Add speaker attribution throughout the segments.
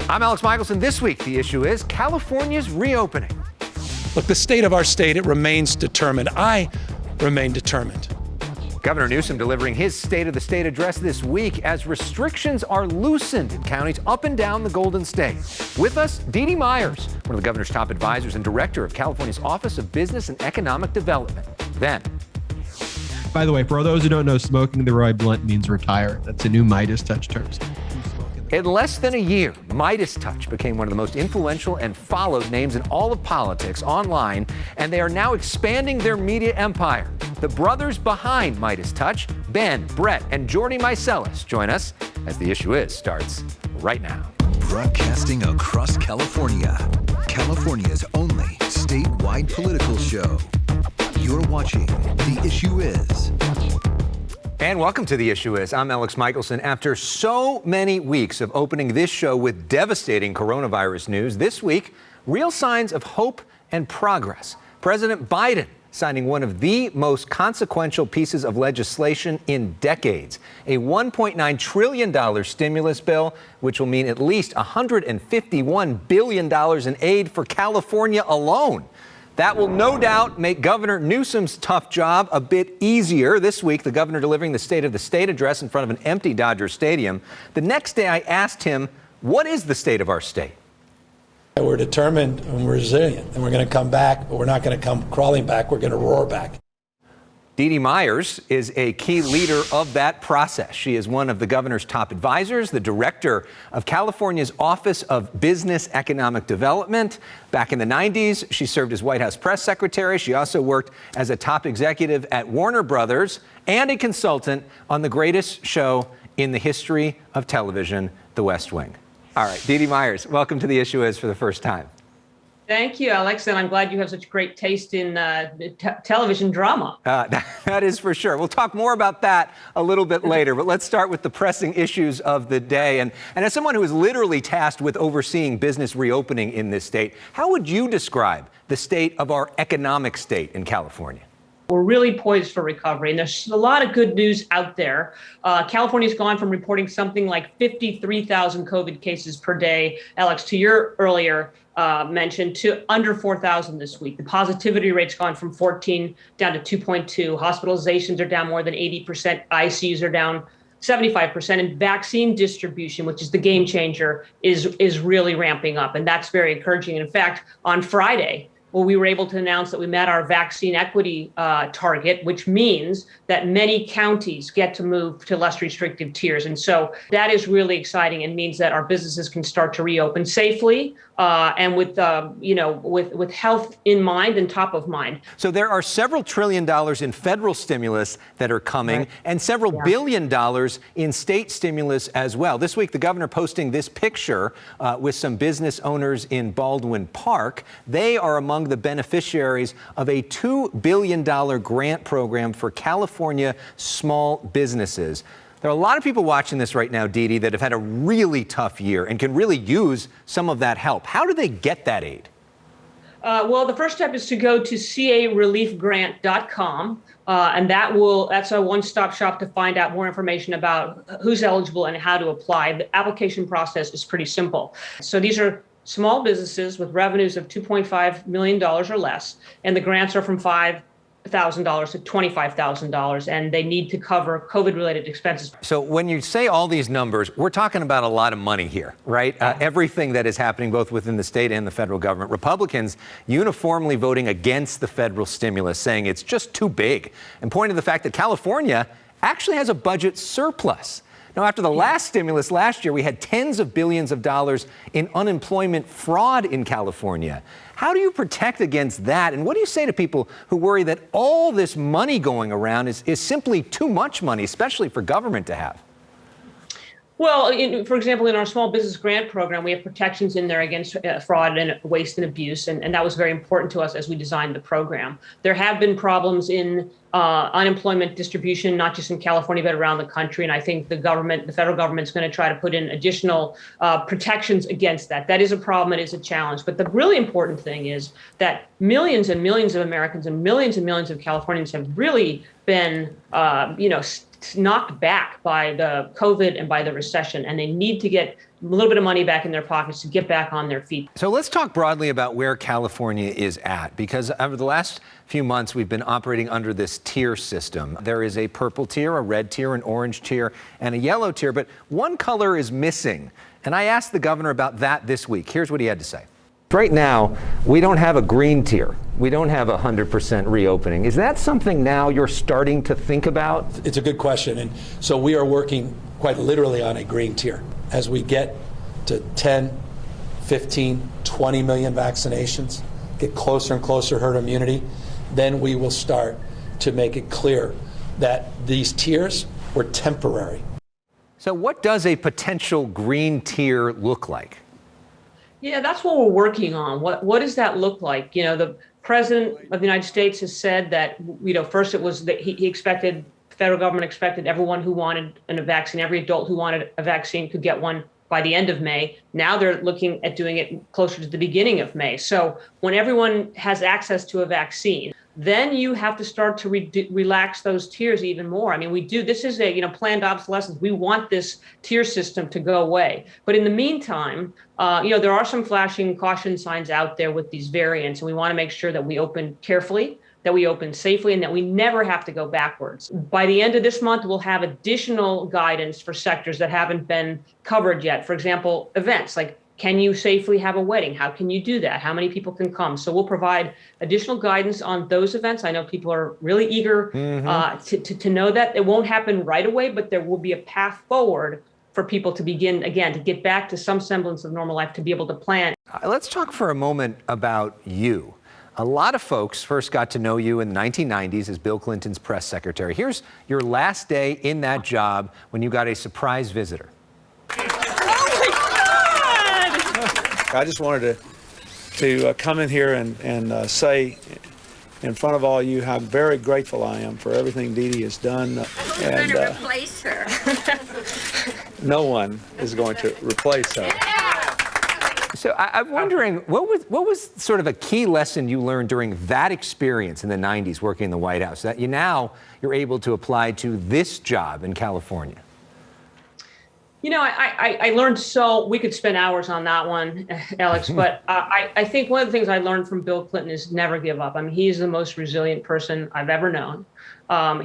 Speaker 1: I'm Alex Meiselas. This week, the issue is California's reopening.
Speaker 2: Look, the state of our state, it remains determined. I remain determined.
Speaker 1: Governor Newsom delivering his State of the State address this week as restrictions are loosened in counties up and down the Golden State. With us, Dee Dee Myers, one of the governor's top advisors and director of California's Office of Business and Economic Development. Then,
Speaker 3: by the way, for those who don't know, smoking the Roy Blunt means retire. That's a new Midas Touch term.
Speaker 1: in less than a year, Midas Touch became one of the most influential and followed names in all of politics online, and they are now expanding their media empire. The brothers behind Meidas Touch, Ben, Brett, and Jordy Meiselas, join us as The Issue Is starts right now.
Speaker 4: Broadcasting across California, California's only statewide political show. You're watching The Issue Is.
Speaker 1: And welcome to The Issue Is. I'm Alex Meiselas. After so many weeks of opening this show with devastating coronavirus news, this week, real signs of hope and progress. President Biden signing one of the most consequential pieces of legislation in decades, a $1.9 trillion stimulus bill, which will mean at least $151 billion in aid for California alone. That will no doubt make Governor Newsom's tough job a bit easier. This week, the governor delivering the State of the State address in front of an empty Dodger Stadium. The next day, I asked him, what is the state of our state?
Speaker 2: We're determined and we're resilient, and we're going to come back, but we're not going to come crawling back. We're going to roar back.
Speaker 1: Dee Dee Myers is a key leader of that process. She is one of the governor's top advisors, the director of California's Office of Business Economic Development. Back in the 90s, she served as White House press secretary. She also worked as a top executive at Warner Brothers and a consultant on the greatest show in the history of television, The West Wing. All right, Dee Dee Myers, welcome to The Issue Is for the first time.
Speaker 5: Thank you, Alex, and I'm glad you have such great taste in television drama.
Speaker 1: That is for sure. We'll talk more about that a little bit later, but let's start with the pressing issues of the day. And as someone who is literally tasked with overseeing business reopening in this state, how would you describe the state of our economic state in California?
Speaker 5: We're really poised for recovery, and there's a lot of good news out there. California's gone from reporting something like 53,000 COVID cases per day, Alex, to your earlier mention, to under 4,000 this week. The positivity rate's gone from 14 down to 2.2. Hospitalizations are down more than 80%. ICUs are down 75%. And vaccine distribution, which is the game changer, is really ramping up. And that's very encouraging. In fact, on Friday, we were able to announce that we met our vaccine equity target, which means that many counties get to move to less restrictive tiers. And so that is really exciting and means that our businesses can start to reopen safely and with health in mind and top of mind.
Speaker 1: So there are several $1 trillion in federal stimulus that are coming, right, and several $1 billion in state stimulus as well. This week, the governor posting this picture with some business owners in Baldwin Park. They are among the beneficiaries of a $2 billion grant program for California small businesses. There are a lot of people watching this right now, Dee Dee, that have had a really tough year and can really use some of that help. How do they get that aid?
Speaker 5: Well, the first step is to go to careliefgrant.com, and that's a one-stop shop to find out more information about who's eligible and how to apply. The application process is pretty simple. So these are small businesses with revenues of $2.5 million or less, and the grants are from $5,000 to $25,000, and they need to cover COVID-related expenses.
Speaker 1: So when you say all these numbers, we're talking about a lot of money here, right? Everything that is happening both within the state and the federal government. Republicans uniformly voting against the federal stimulus, saying it's just too big, and pointing to the fact that California actually has a budget surplus. Now, after the last stimulus last year, we had tens of billions of dollars in unemployment fraud in California. How do you protect against that? And what do you say to people who worry that all this money going around is simply too much money, especially for government to have?
Speaker 5: Well, for example, in our small business grant program, we have protections in there against fraud and waste and abuse, and that was very important to us as we designed the program. There have been problems in unemployment distribution, not just in California, but around the country, and I think the federal government's going to try to put in additional protections against that. That is a problem. It is a challenge. But the really important thing is that millions and millions of Americans and millions of Californians have really been, knocked back by the COVID and by the recession, and they need to get a little bit of money back in their pockets to get back on their feet.
Speaker 1: So let's talk broadly about where California is at, because over the last few months, we've been operating under this tier system. There is a purple tier, a red tier, an orange tier, and a yellow tier, but one color is missing. And I asked the governor about that this week. Here's what he had to say. Right now, we don't have a green tier. We don't have 100% reopening. Is that something now you're starting to think about?
Speaker 2: It's a good question. And so we are working quite literally on a green tier. As we get to 10, 15, 20 million vaccinations, get closer and closer herd immunity, then we will start to make it clear that these tiers were temporary.
Speaker 1: So what does a potential green tier look like?
Speaker 5: Yeah, that's what we're working on. What does that look like? You know, the president of the United States has said that, you know, first it was that he expected, the federal government expected everyone who wanted a vaccine, every adult who wanted a vaccine could get one by the end of May. Now they're looking at doing it closer to the beginning of May. So when everyone has access to a vaccine, then you have to start to relax those tiers even more. I mean, this is a, planned obsolescence. We want this tier system to go away. But in the meantime, there are some flashing caution signs out there with these variants, and we want to make sure that we open carefully, that we open safely, and that we never have to go backwards. By the end of this month, we'll have additional guidance for sectors that haven't been covered yet. For example, events like, can you safely have a wedding? How can you do that? How many people can come? So we'll provide additional guidance on those events. I know people are really eager to know that. It won't happen right away, but there will be a path forward for people to begin, again, to get back to some semblance of normal life, to be able to plan.
Speaker 1: Let's talk for a moment about you. A lot of folks first got to know you in the 1990s as Bill Clinton's press secretary. Here's your last day in that job when you got a surprise visitor.
Speaker 6: I just wanted to come in here and say in front of all you how very grateful I am for everything Dee Dee has done.
Speaker 7: Who's going to replace her?
Speaker 6: No one is going to replace her.
Speaker 1: So I'm wondering, what was sort of a key lesson you learned during that experience in the 90s working in the White House that you're able to apply to this job in California?
Speaker 5: I learned we could spend hours on that one, Alex, but I think one of the things I learned from Bill Clinton is never give up. I mean, he's the most resilient person I've ever known.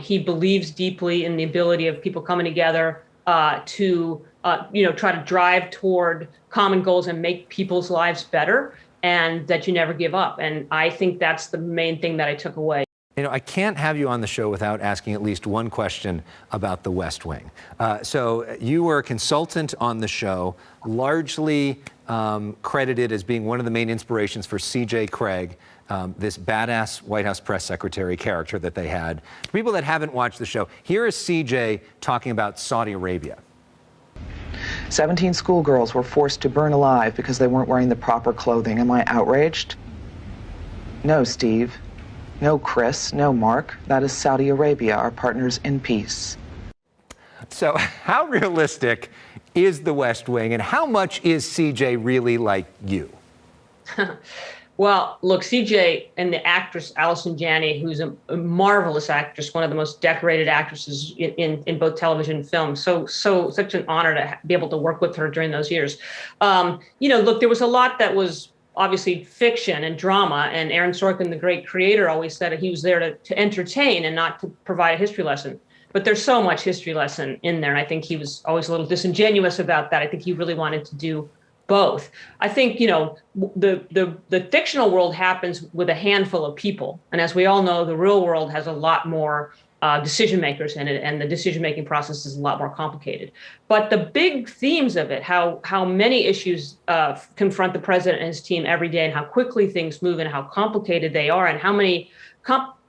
Speaker 5: He believes deeply in the ability of people coming together to try to drive toward common goals and make people's lives better, and that you never give up. And I think that's the main thing that I took away.
Speaker 1: I can't have you on the show without asking at least one question about the West Wing. So you were a consultant on the show, largely credited as being one of the main inspirations for C.J. Craig, this badass White House press secretary character that they had. For people that haven't watched the show, here is C.J. talking about Saudi Arabia.
Speaker 8: 17 schoolgirls were forced to burn alive because they weren't wearing the proper clothing. Am I outraged? No, Steve. No, Chris. No, Mark. That is Saudi Arabia, our partners in peace.
Speaker 1: So how realistic is the West Wing, and how much is CJ really like you?
Speaker 5: Well, look, CJ and the actress Allison Janney, who's a marvelous actress, one of the most decorated actresses in both television and film. Such an honor to be able to work with her during those years. Look, there was a lot that was obviously fiction and drama, and Aaron Sorkin, the great creator, always said he was there to entertain and not to provide a history lesson. But there's so much history lesson in there, and I think he was always a little disingenuous about that. I think he really wanted to do both. I think, the fictional world happens with a handful of people, and as we all know, the real world has a lot more decision makers in it, and the decision-making process is a lot more complicated. But the big themes of it, how many issues confront the president and his team every day, and how quickly things move, and how complicated they are, and how many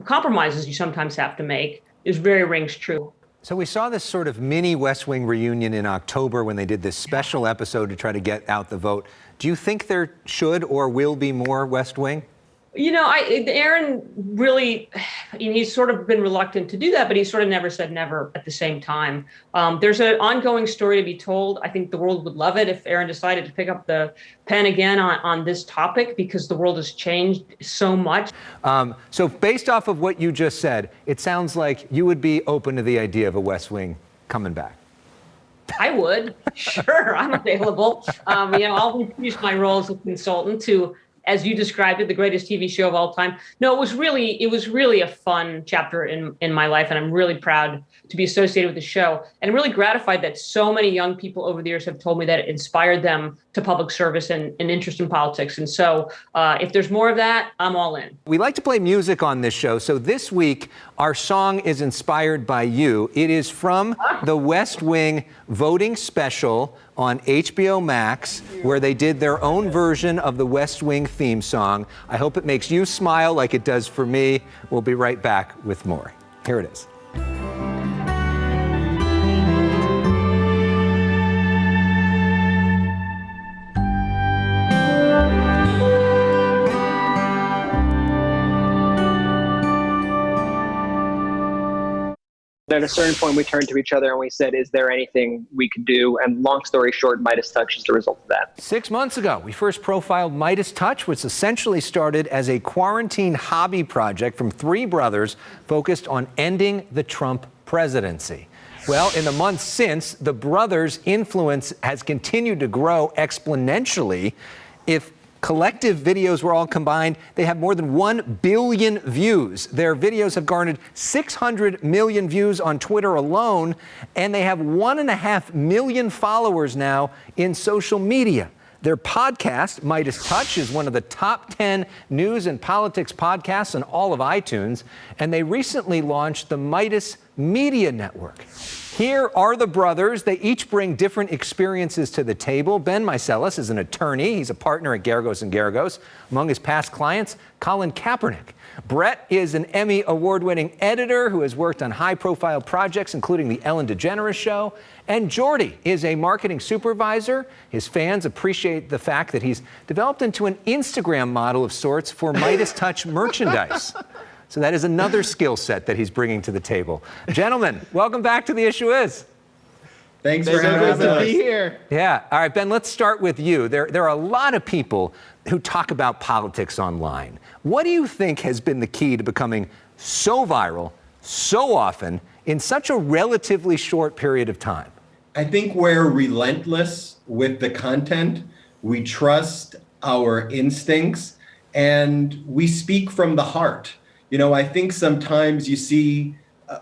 Speaker 5: compromises you sometimes have to make, rings true.
Speaker 1: So we saw this sort of mini West Wing reunion in October when they did this special episode to try to get out the vote. Do you think there should or will be more West Wing?
Speaker 5: Aaron really, he's sort of been reluctant to do that, but he sort of never said never at the same time. There's an ongoing story to be told. I think the world would love it if Aaron decided to pick up the pen again on this topic, because the world has changed so much.
Speaker 1: So based off of what you just said, it sounds like you would be open to the idea of a West Wing coming back.
Speaker 5: I would. Sure, I'm available. I'll introduce my role as a consultant to, as you described it, the greatest TV show of all time. No, it was really a fun chapter in my life, and I'm really proud to be associated with the show, and really gratified that so many young people over the years have told me that it inspired them to public service and interest in politics. And so if there's more of that, I'm all in.
Speaker 1: We like to play music on this show, so this week our song is inspired by you. It is from the West Wing voting special on HBO Max, where they did their own version of the West Wing theme song. I hope it makes you smile like it does for me. We'll be right back with more. Here it is.
Speaker 9: At a certain point, we turned to each other and we said, is there anything we could do? And long story short, Midas Touch is the result of that.
Speaker 1: 6 months ago, we first profiled Midas Touch, which essentially started as a quarantine hobby project from three brothers focused on ending the Trump presidency. Well, in the months since, the brothers' influence has continued to grow exponentially. If collective videos were all combined, they have more than 1 billion views. Their videos have garnered 600 million views on Twitter alone, and they have 1.5 million followers now in social media. Their podcast, Meidas Touch, is one of the top 10 news and politics podcasts on all of iTunes, and they recently launched the Midas Media Network. Here are the brothers. They each bring different experiences to the table. Ben Meiselas is an attorney. He's a partner at Garagos & Garagos. Among his past clients, Colin Kaepernick. Brett is an Emmy award-winning editor who has worked on high-profile projects, including The Ellen DeGeneres Show. And Jordy is a marketing supervisor. His fans appreciate the fact that he's developed into an Instagram model of sorts for Meidas Touch merchandise. So that is another skill set that he's bringing to the table. Gentlemen, welcome back to The Issue Is.
Speaker 10: Thanks for having us.
Speaker 3: To be here.
Speaker 1: Yeah. All right, Ben, let's start with you. There are a lot of people who talk about politics online. What do you think has been the key to becoming so viral, so often, in such a relatively short period of time?
Speaker 10: I think we're relentless with the content. We trust our instincts, and we speak from the heart. I think sometimes you see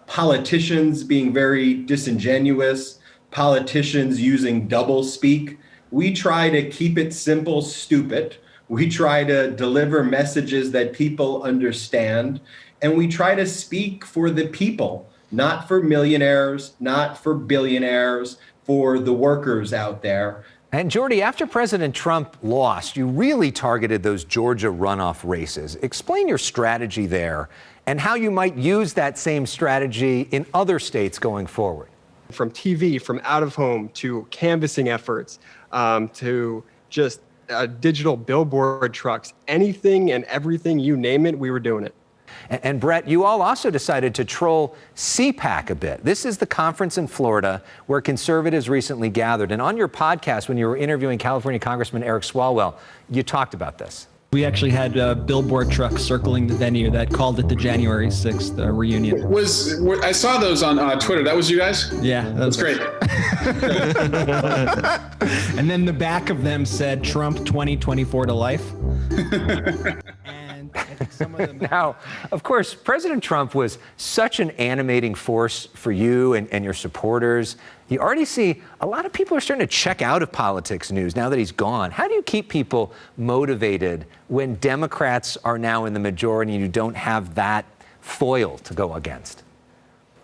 Speaker 10: politicians being very disingenuous, politicians using double speak. We try to keep it simple, stupid. We try to deliver messages that people understand, and we try to speak for the people, not for millionaires, not for billionaires, for the workers out there.
Speaker 1: And Jordy, after President Trump lost, you really targeted those Georgia runoff races. Explain your strategy there and how you might use that same strategy in other states going forward.
Speaker 11: From TV, from out of home, to canvassing efforts, to just digital billboard trucks, anything and everything, you name it, we were doing it.
Speaker 1: And Brett, you all also decided to troll CPAC a bit. This is the conference in Florida where conservatives recently gathered. And on your podcast, when you were interviewing California Congressman Eric Swalwell, you talked about this.
Speaker 3: We actually had billboard trucks circling the venue that called it the January 6th reunion.
Speaker 12: I saw those on Twitter. That was you guys?
Speaker 3: Yeah.
Speaker 12: That's great.
Speaker 3: And then the back of them said Trump 2024 to life. And I think some of them...
Speaker 1: Now, of course, President Trump was such an animating force for you and your supporters. You already see a lot of people are starting to check out of politics news now that he's gone. How do you keep people motivated when Democrats are now in the majority and you don't have that foil to go against?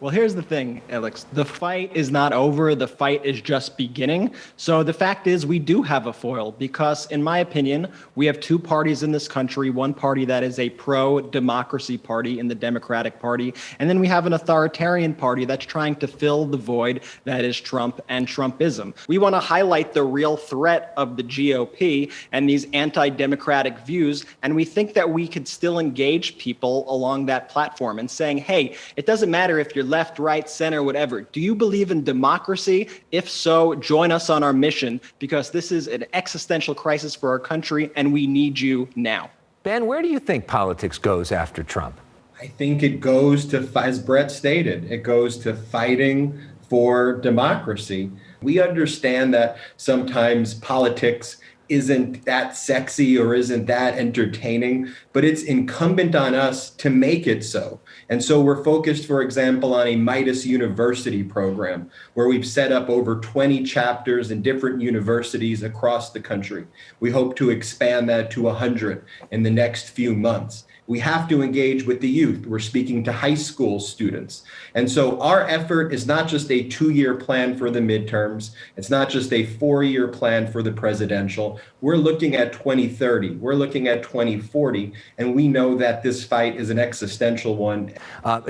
Speaker 3: Well, here's the thing, Alex. The fight is not over. The fight is just beginning. So the fact is we do have a foil because, in my opinion, we have two parties in this country. One party that is a pro-democracy party in the Democratic Party. And then we have an authoritarian party that's trying to fill the void that is Trump and Trumpism. We want to highlight the real threat of the GOP and these anti-democratic views. And we think that we could still engage people along that platform and saying, hey, it doesn't matter if you're left, right, center, whatever. Do you believe in democracy? If so, join us on our mission because this is an existential crisis for our country and we need you now.
Speaker 1: Ben, where do you think politics goes after Trump?
Speaker 10: I think it goes to, as Brett stated, it goes to fighting for democracy. We understand that sometimes politics isn't that sexy or isn't that entertaining, but it's incumbent on us to make it so. And so we're focused, for example, on a Midas University program where we've set up over 20 chapters in different universities across the country. We hope to expand that to 100 in the next few months. We have to engage with the youth. We're speaking to high school students. And so our effort is not just a 2-year plan for the midterms. It's not just a 4-year plan for the presidential. We're looking at 2030. We're looking at 2040. And we know that this fight is an existential one.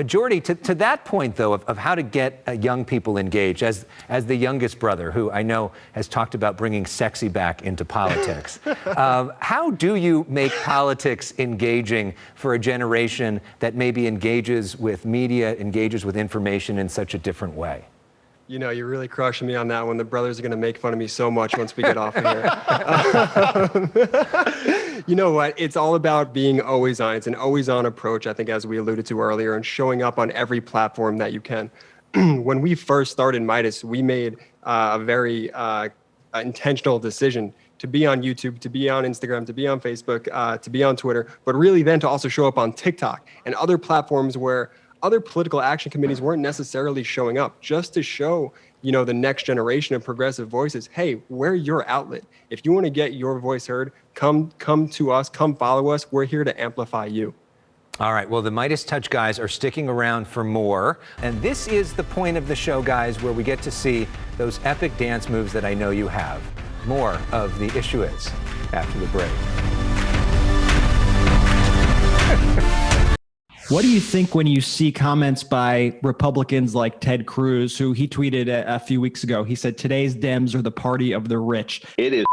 Speaker 1: Jordy, to that point, though, of how to get young people engaged, as the youngest brother, who I know has talked about bringing sexy back into politics, how do you make politics engaging for a generation that maybe engages with media, engages with information in such a different way?
Speaker 11: You know, you're really crushing me on that one. The brothers are going to make fun of me so much once we get off of here. You know what? It's all about being always on. It's an always on approach, I think, as we alluded to earlier, and showing up on every platform that you can. When we first started Midas, we made a very intentional decision to be on YouTube, to be on Instagram, to be on Facebook, to be on Twitter, but really then to also show up on TikTok and other platforms where other political action committees weren't necessarily showing up, just to show, you know, the next generation of progressive voices, hey, we're your outlet. If you want to get your voice heard, come to us, come follow us. We're here to amplify you.
Speaker 1: All right, well, the Midas Touch guys are sticking around for more. And this is the point of the show, guys, where we get to see those epic dance moves that I know you have. More of The Issue Is after the break.
Speaker 3: What do you think when you see comments by Republicans like Ted Cruz, who he tweeted a few weeks ago? He said, today's Dems are the party of the rich.
Speaker 13: It is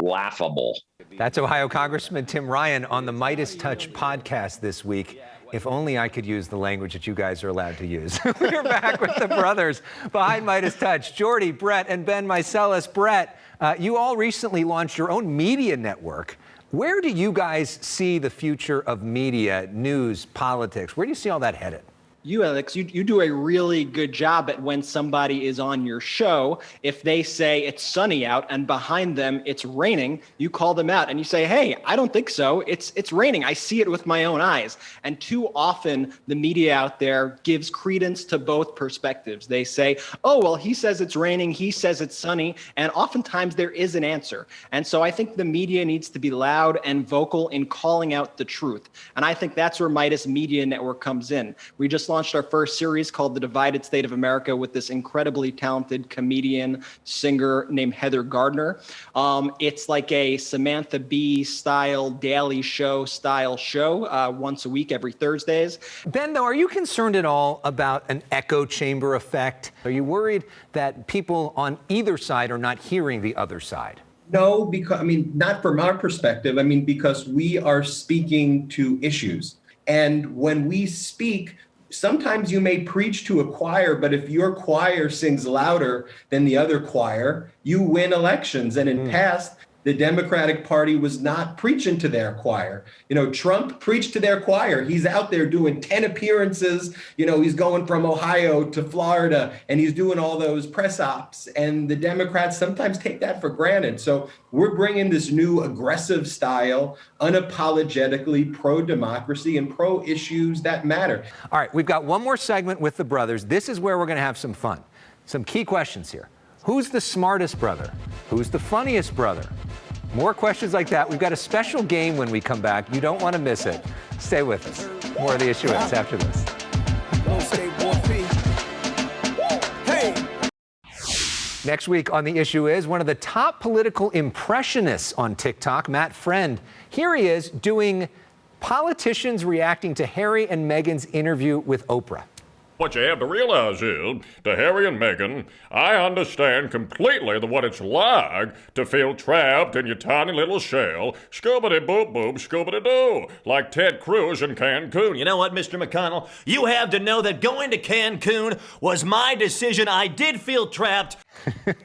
Speaker 13: laughable.
Speaker 1: That's Ohio Congressman Tim Ryan on the Midas Touch podcast this week. If only I could use the language that you guys are allowed to use. We're back with the brothers behind Midas Touch, Jordy, Brett, and Ben Meiselas. Brett, you all recently launched your own media network. Where do you guys see the future of media, news, politics? Where do you see all that headed?
Speaker 3: You, Alex, you do a really good job at when somebody is on your show. If they say it's sunny out and behind them it's raining, you call them out and you say, hey, I don't think so. It's raining. I see it with my own eyes. And too often the media out there gives credence to both perspectives. They say, oh, well, he says it's raining. He says it's sunny. And oftentimes there is an answer. And so I think the media needs to be loud and vocal in calling out the truth. And I think that's where Midas Media Network comes in. We just launched our first series called The Divided State of America with this incredibly talented comedian, singer named Heather Gardner. It's like a Samantha Bee style daily show once a week, every Thursdays.
Speaker 1: Ben, though, are you concerned at all about an echo chamber effect? Are you worried that people on either side are not hearing the other side?
Speaker 10: No, because, not from our perspective. Because we are speaking to issues. And when we speak, sometimes you may preach to a choir, but if your choir sings louder than the other choir, you win elections. And in past, the Democratic Party was not preaching to their choir. Trump preached to their choir. He's out there doing 10 appearances. He's going from Ohio to Florida, and he's doing all those press ops. And the Democrats sometimes take that for granted. So we're bringing this new aggressive style, unapologetically pro-democracy and pro-issues that matter.
Speaker 1: All right, we've got one more segment with the brothers. This is where we're going to have some fun. Some key questions here. Who's the smartest brother? Who's the funniest brother? More questions like that. We've got a special game when we come back. You don't want to miss it. Stay with us. More of The Issue Is after this. Next week on The Issue Is, one of the top political impressionists on TikTok, Matt Friend. Here he is doing politicians reacting to Harry and Meghan's interview with Oprah.
Speaker 14: What you have to realize is, to Harry and Meghan, I understand completely what it's like to feel trapped in your tiny little shell, scoobity-boop-boop, scoobity-doo, like Ted Cruz in Cancun.
Speaker 15: You know what, Mr. McConnell? You have to know that going to Cancun was my decision. I did feel trapped.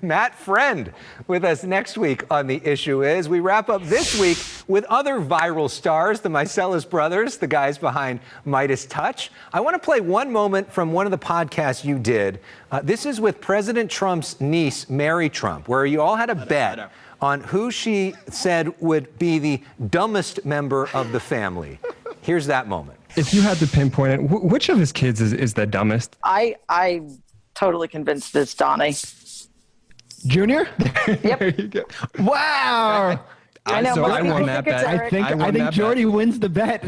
Speaker 1: Matt Friend with us next week on The Issue Is. We wrap up this week with other viral stars, the Meiselas Brothers, the guys behind Midas Touch. I want to play one moment from one of the podcasts you did. This is with President Trump's niece, Mary Trump, where you all had a bet on who she said would be the dumbest member of the family. Here's that moment.
Speaker 11: If you had to pinpoint it, which of his kids is the dumbest?
Speaker 16: I'm totally convinced it's Donnie.
Speaker 11: Junior?
Speaker 16: Yep.
Speaker 11: There you go. Wow.
Speaker 16: I know.
Speaker 11: So I won that bet.
Speaker 16: I
Speaker 11: think
Speaker 17: Jordy wins the bet.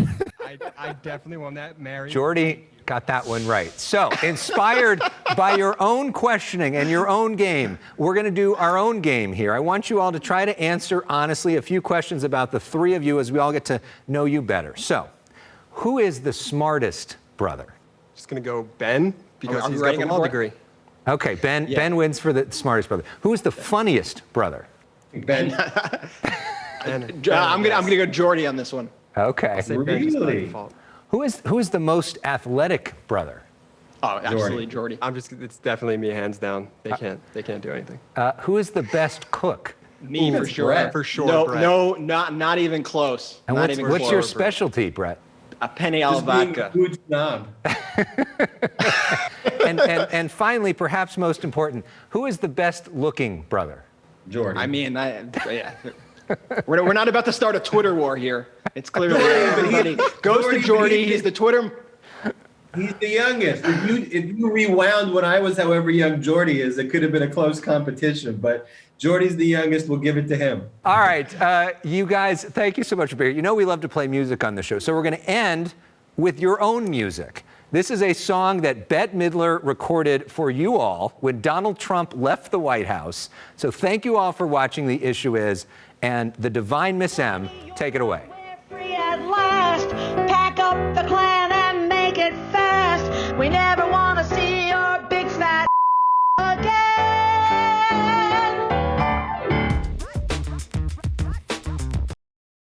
Speaker 11: I definitely won that, Mary.
Speaker 1: Jordy got that one right. So, inspired by your own questioning and your own game, we're going to do our own game here. I want you all to try to answer honestly a few questions about the three of you as we all get to know you better. So, who is the smartest brother?
Speaker 11: Just going to go Ben, because he's got the law degree.
Speaker 1: Okay, Ben wins for the smartest brother. Who is the funniest brother?
Speaker 10: Ben.
Speaker 3: I'm gonna go Jordy on this one.
Speaker 1: Okay.
Speaker 10: Really?
Speaker 1: Who is the most athletic brother?
Speaker 3: Oh, absolutely Jordy.
Speaker 11: It's definitely me, hands down. They can't do anything.
Speaker 1: Who is the best cook?
Speaker 3: Me for sure.
Speaker 10: Brett.
Speaker 11: For sure. Brett.
Speaker 3: Not even close.
Speaker 1: And what's your specialty, Brett?
Speaker 3: A penne alla vodka.
Speaker 10: Food snob.
Speaker 1: and finally, perhaps most important, who is the best looking brother?
Speaker 10: Jordan.
Speaker 3: I mean, we're not about to start a Twitter war here. It's clearly everybody goes to Jordy. He's the Twitter.
Speaker 10: He's the youngest. If you rewound when I was however young Jordy is, it could have been a close competition. But Jordy's the youngest. We'll give it to him.
Speaker 1: All right, you guys, thank you so much for being here. You know we love to play music on the show, so we're going to end with your own music. This is a song that Bette Midler recorded for you all when Donald Trump left the White House. So thank you all for watching The Issue Is, and the divine Miss M, take it away.